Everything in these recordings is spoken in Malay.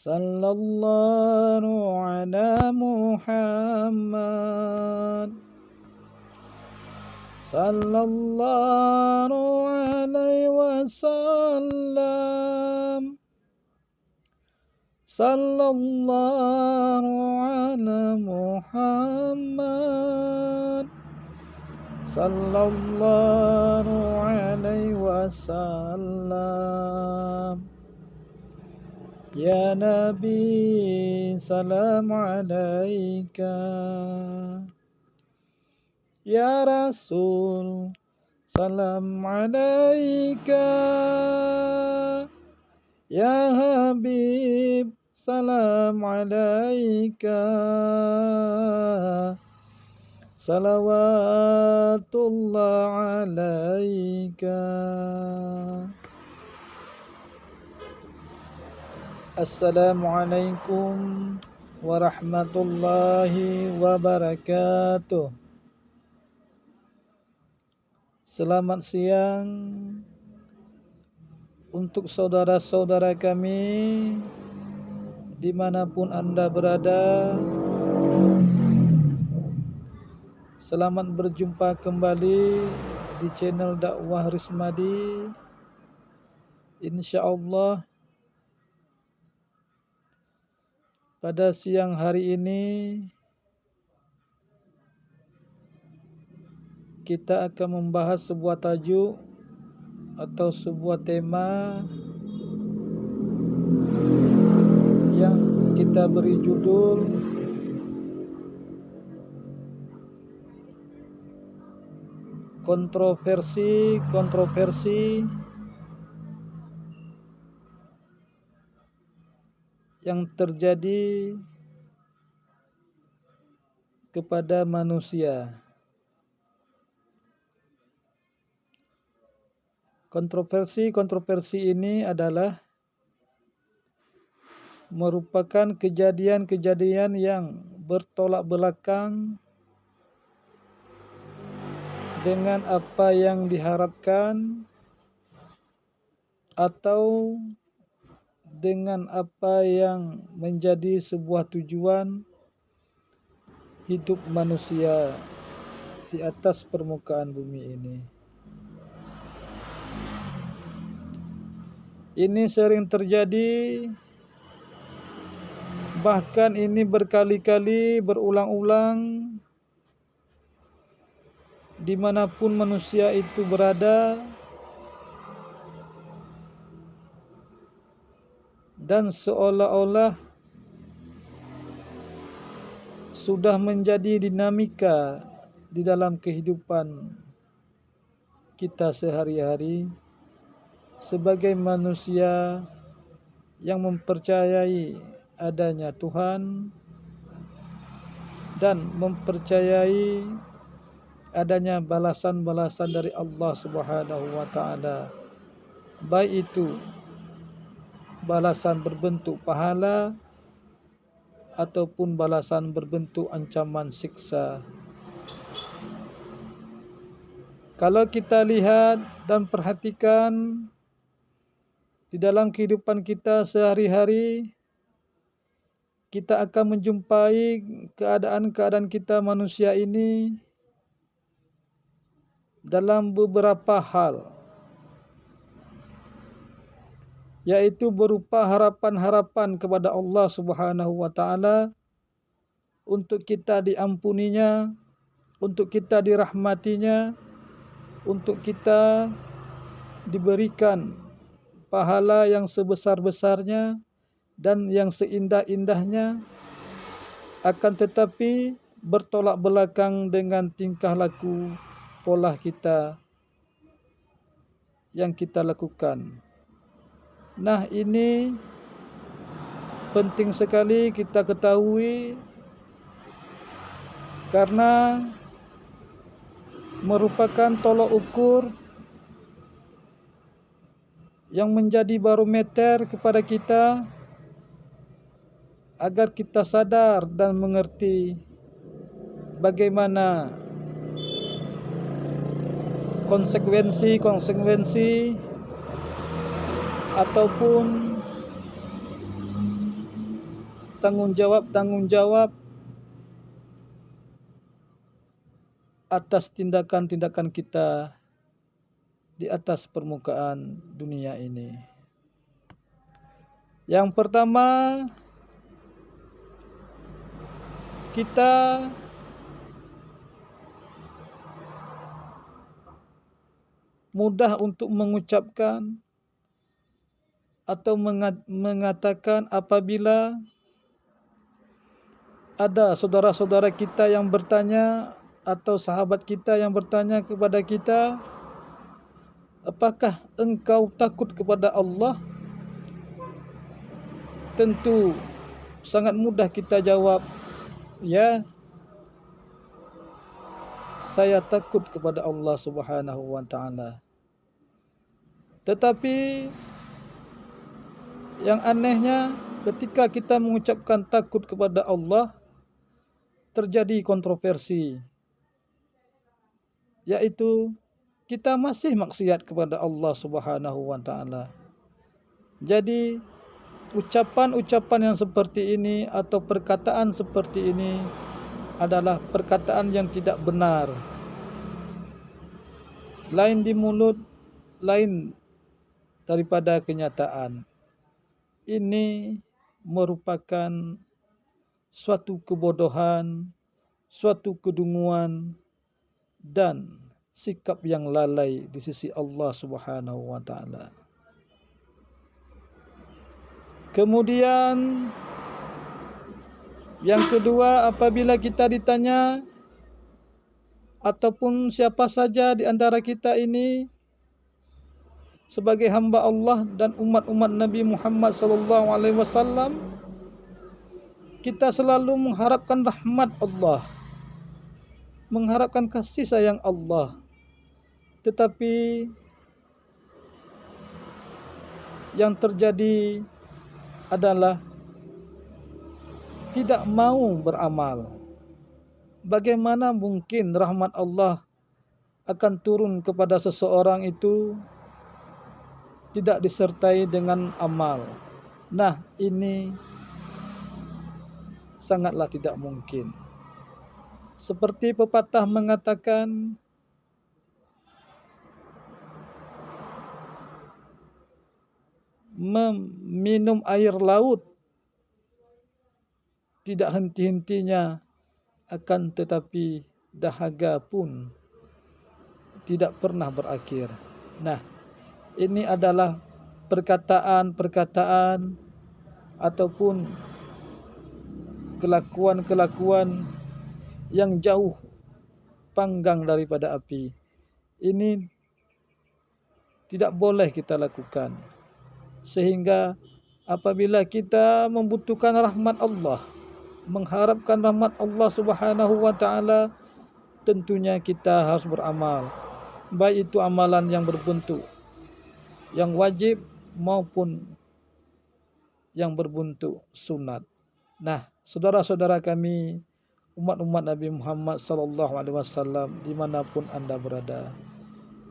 Sallallahu ala Muhammad. Sallallahu alaihi wasallam. Sallallahu ala Muhammad. Sallallahu alaihi wasallam. Ya Nabi, salam alaika. Ya Rasul, salam alaika. Ya Habib, salam alaika. Salawatullah alaika. Assalamualaikum warahmatullahi wabarakatuh. Selamat siang untuk saudara-saudara kami dimanapun Anda berada. Selamat berjumpa kembali di channel dakwah Rismadi. InsyaAllah pada siang hari ini kita akan membahas sebuah tajuk atau sebuah tema yang kita beri judul kontroversi yang terjadi kepada manusia. Kontroversi ini adalah merupakan kejadian-kejadian yang bertolak belakang dengan apa yang diharapkan atau dengan apa yang menjadi sebuah tujuan hidup manusia di atas permukaan bumi ini. Ini sering terjadi, bahkan ini berkali-kali berulang-ulang dimanapun manusia itu berada, dan seolah-olah sudah menjadi dinamika di dalam kehidupan kita sehari-hari sebagai manusia yang mempercayai adanya Tuhan dan mempercayai adanya balasan-balasan dari Allah Subhanahu wa taala, baik itu balasan berbentuk pahala ataupun balasan berbentuk ancaman siksa. Kalau kita lihat dan perhatikan di dalam kehidupan kita sehari-hari, kita akan menjumpai keadaan-keadaan kita manusia ini dalam beberapa hal, yaitu berupa harapan-harapan kepada Allah Subhanahu wa taala untuk kita diampuninya, untuk kita dirahmatinya, untuk kita diberikan pahala yang sebesar-besarnya dan yang seindah-indahnya, akan tetapi bertolak belakang dengan tingkah laku pola kita yang kita lakukan. Nah, ini penting sekali kita ketahui karena merupakan tolok ukur yang menjadi barometer kepada kita agar kita sadar dan mengerti bagaimana konsekuensi ataupun tanggungjawab atas tindakan-tindakan kita di atas permukaan dunia ini. Yang pertama, kita mudah untuk mengucapkan atau mengatakan apabila ada saudara-saudara kita yang bertanya atau sahabat kita yang bertanya kepada kita, apakah engkau takut kepada Allah? Tentu sangat mudah kita jawab, ya, saya takut kepada Allah Subhanahu wa taala. Tetapi yang anehnya, ketika kita mengucapkan takut kepada Allah, terjadi kontroversi, yaitu kita masih maksiat kepada Allah Subhanahu wa taala. Jadi ucapan-ucapan yang seperti ini atau perkataan seperti ini adalah perkataan yang tidak benar. Lain di mulut, lain daripada kenyataan. Ini merupakan suatu kebodohan, suatu kedunguan, dan sikap yang lalai di sisi Allah Subhanahu wa taala. Kemudian yang kedua, apabila kita ditanya ataupun siapa saja di antara kita ini sebagai hamba Allah dan umat-umat Nabi Muhammad sallallahu alaihi wasallam, kita selalu mengharapkan rahmat Allah, mengharapkan kasih sayang Allah. Tetapi yang terjadi adalah tidak mau beramal. Bagaimana mungkin rahmat Allah akan turun kepada seseorang itu tidak disertai dengan amal? Nah, ini sangatlah tidak mungkin. Seperti pepatah mengatakan, meminum air laut tidak henti-hentinya, akan tetapi dahaga pun tidak pernah berakhir. Nah, ini adalah perkataan-perkataan ataupun kelakuan-kelakuan yang jauh panggang daripada api. Ini tidak boleh kita lakukan. Sehingga apabila kita membutuhkan rahmat Allah, mengharapkan rahmat Allah Subhanahu wa taala, tentunya kita harus beramal. Baik itu amalan yang berbentuk yang wajib maupun yang berbentuk sunat. Nah, saudara-saudara kami, umat-umat Nabi Muhammad sallallahu alaihi wasallam dimanapun Anda berada,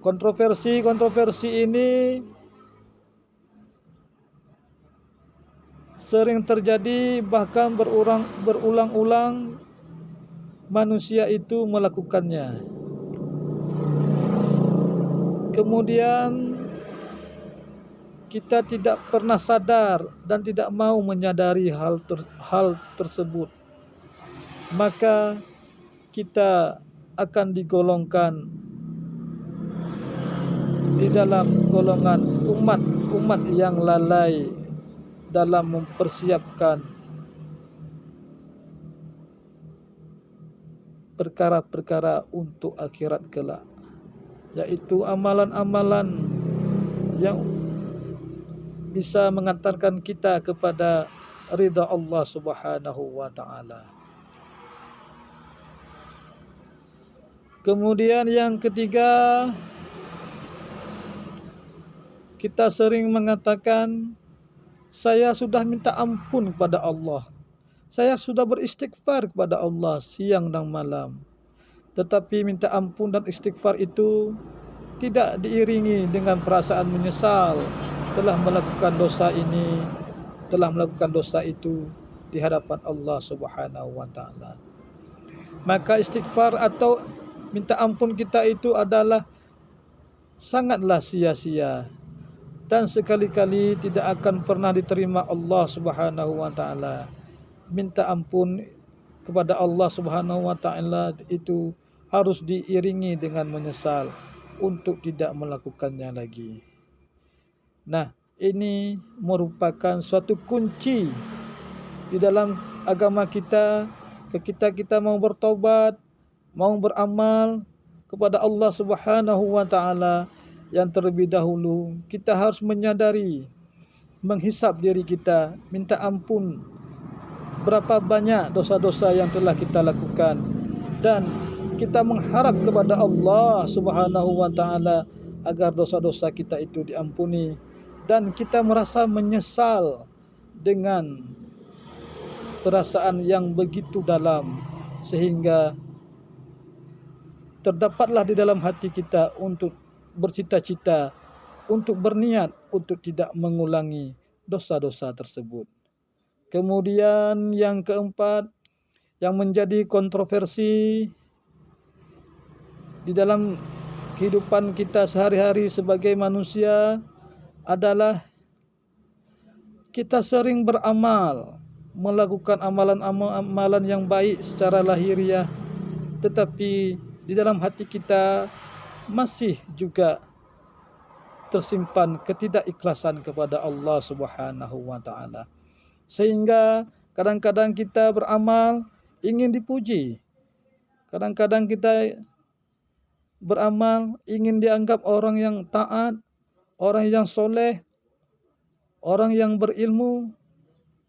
kontroversi ini sering terjadi, bahkan berulang-ulang manusia itu melakukannya. Kemudian kita tidak pernah sadar dan tidak mau menyadari hal tersebut. Maka kita akan digolongkan di dalam golongan umat yang lalai dalam mempersiapkan perkara-perkara untuk akhirat kelak, yaitu amalan-amalan yang bisa mengantarkan kita kepada ridha Allah Subhanahu wa taala. Kemudian yang ketiga, kita sering mengatakan, saya sudah minta ampun kepada Allah, saya sudah beristighfar kepada Allah siang dan malam. Tetapi minta ampun dan istighfar itu tidak diiringi dengan perasaan menyesal telah melakukan dosa ini, telah melakukan dosa itu. di hadapan Allah Subhanahu wa taala. Maka istighfar atau minta ampun kita itu adalah sangatlah sia-sia dan sekali-kali tidak akan pernah diterima Allah Subhanahu wa taala. Minta ampun kepada Allah Subhanahu wa taala itu harus diiringi dengan menyesal untuk tidak melakukannya lagi. Nah, ini merupakan suatu kunci di dalam agama kita. Kita mau bertobat, mau beramal kepada Allah Subhanahu wa taala, yang terlebih dahulu kita harus menyadari, menghisap diri kita, minta ampun berapa banyak dosa-dosa yang telah kita lakukan, dan kita mengharap kepada Allah Subhanahu wa taala agar dosa-dosa kita itu diampuni, dan kita merasa menyesal dengan perasaan yang begitu dalam, sehingga terdapatlah di dalam hati kita untuk bercita-cita, untuk berniat untuk tidak mengulangi dosa-dosa tersebut. Kemudian yang keempat, yang menjadi kontroversi di dalam kehidupan kita sehari-hari sebagai manusia adalah kita sering beramal, melakukan amalan-amalan yang baik secara lahiriah, tetapi di dalam hati kita masih juga tersimpan ketidakikhlasan kepada Allah Subhanahu wa taala. Sehingga kadang-kadang kita beramal ingin dipuji. Kadang-kadang kita beramal ingin dianggap orang yang taat, orang yang soleh, orang yang berilmu,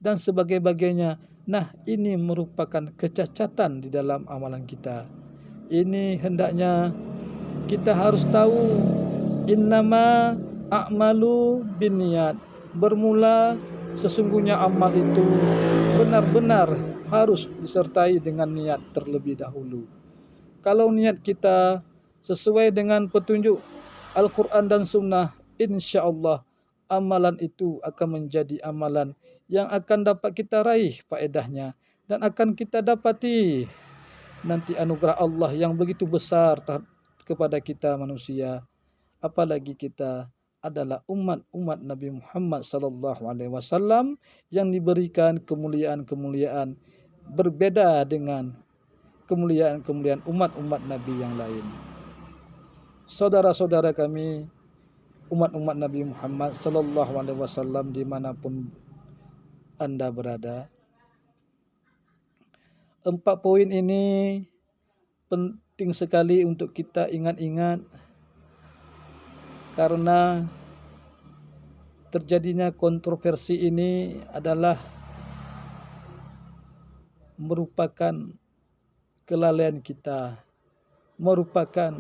dan sebagainya. Nah, ini merupakan kecacatan di dalam amalan kita. Ini hendaknya kita harus tahu, innama a'malu binniyat. Bermula sesungguhnya amal itu benar-benar harus disertai dengan niat terlebih dahulu. Kalau niat kita sesuai dengan petunjuk Al-Quran dan Sunnah, insya-Allah amalan itu akan menjadi amalan yang akan dapat kita raih faedahnya, dan akan kita dapati nanti anugerah Allah yang begitu besar kepada kita manusia. Apalagi kita adalah umat Nabi Muhammad sallallahu alaihi wasallam yang diberikan kemuliaan-kemuliaan berbeda dengan kemuliaan-kemuliaan umat-umat Nabi yang lain. Saudara-saudara kami, umat-umat Nabi Muhammad sallallahu alaihi wasallam dimanapun Anda berada, 4 poin ini penting sekali untuk kita ingat-ingat, karena terjadinya kontroversi ini adalah merupakan kelalaian kita, merupakan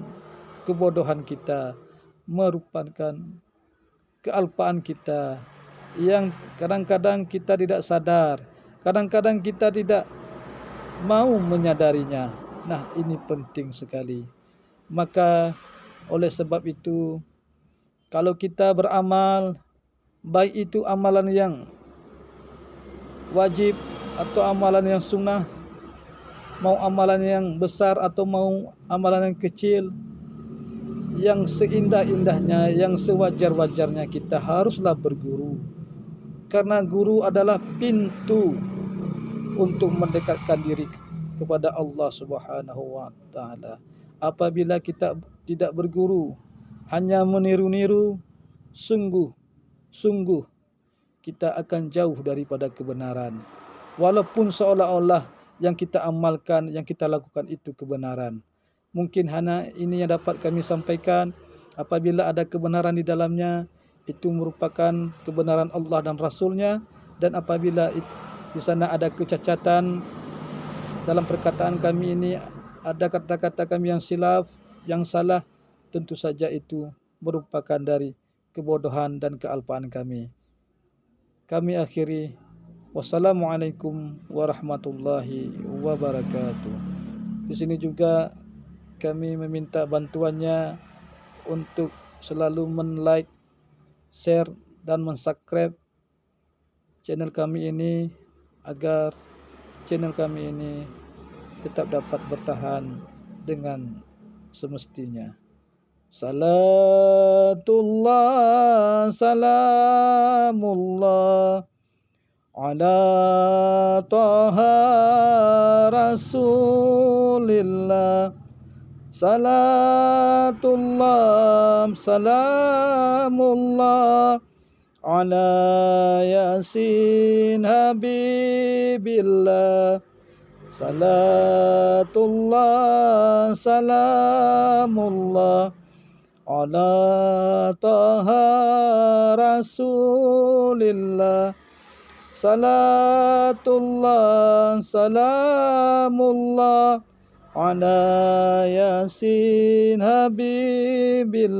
kebodohan kita, merupakan kealpaan kita yang kadang-kadang kita tidak sadar, kadang-kadang kita tidak mau menyadarinya. Nah, ini penting sekali. Maka oleh sebab itu, kalau kita beramal, baik itu amalan yang wajib atau amalan yang sunnah, mau amalan yang besar atau mau amalan yang kecil, yang seindah-indahnya, yang sewajar-wajarnya kita haruslah berguru. Karena guru adalah pintu untuk mendekatkan diri kepada Allah Subhanahu wa taala. Apabila kita tidak berguru, hanya meniru-niru, sungguh kita akan jauh daripada kebenaran. Walaupun seolah-olah yang kita amalkan, yang kita lakukan itu kebenaran. Mungkin hanya ini yang dapat kami sampaikan. Apabila ada kebenaran di dalamnya, itu merupakan kebenaran Allah dan Rasulnya. Dan apabila di sana ada kecacatan dalam perkataan kami ini, ada kata-kata kami yang silaf, yang salah, tentu saja itu merupakan dari kebodohan dan kealpaan kami. Kami akhiri, wassalamualaikum warahmatullahi wabarakatuh. Di sini juga kami meminta bantuannya untuk selalu men-like, share dan men-subscribe channel kami ini agar channel kami ini tetap dapat bertahan dengan semestinya. Salatullah salamullah ala taha rasulillah. Salatullah salamullah ala yasin habibillah. Salatullah salamullah ala taha rasulillah. Salatullah salamullah ala yasin habibillah.